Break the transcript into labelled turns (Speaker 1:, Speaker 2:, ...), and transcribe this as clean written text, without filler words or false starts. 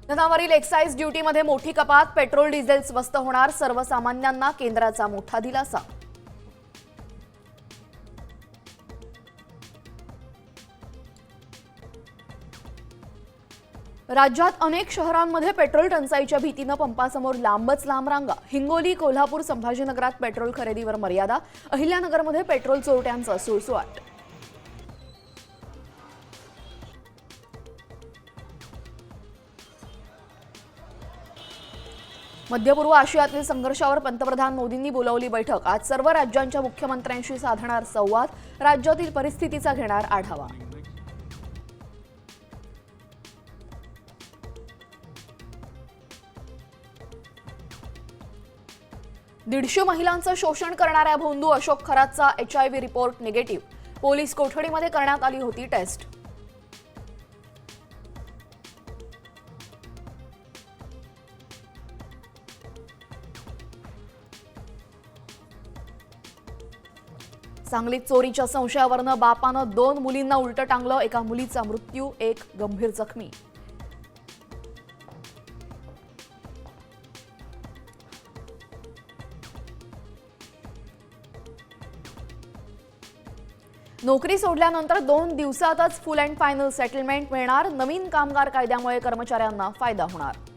Speaker 1: इंधनावरील excise ड्युटीमध्ये मोठी कपात, petrol diesel स्वस्त होणार, सर्वसामान्यांना केंद्राचा मोठा दिलासा. राज्यात अनेक शहरांमध्ये पेट्रोल टंचाईच्या भीतीने पंपासमोर लांबच लांब रांगा. हिंगोली, कोल्हापूर, संभाजीनगरात पेट्रोल खरेदीवर मर्यादा, अहिल्यानगरमध्ये पेट्रोल चोरट्यांचा सुळसुळाट. मध्य पूर्व आशियातील संघर्षावर पंतप्रधान मोदींनी बोलावली बैठक. आज सर्व राज्यांच्या मुख्यमंत्र्यांशी साधणार संवाद, राज्यातील परिस्थितीचा घेणार आढावा. दीडशे महिलांचं शोषण करणाऱ्या भोंदू अशोक खरातचा HIV रिपोर्ट निगेटिव्ह. पोलीस कोठडीमध्ये करण्यात आली होती टेस्ट. सांगलीत चोरीच्या संशयावरनं बापानं 2 मुलींना उलटं टांगलं. एका मुलीचा मृत्यू, एक गंभीर जखमी. नोकरी सोडल्यानंतर 2 दिवसातच फुल अँड फायनल सेटलमेंट मिळणार. नवीन कामगार कायद्यामुळे कर्मचाऱ्यांना फायदा होणार.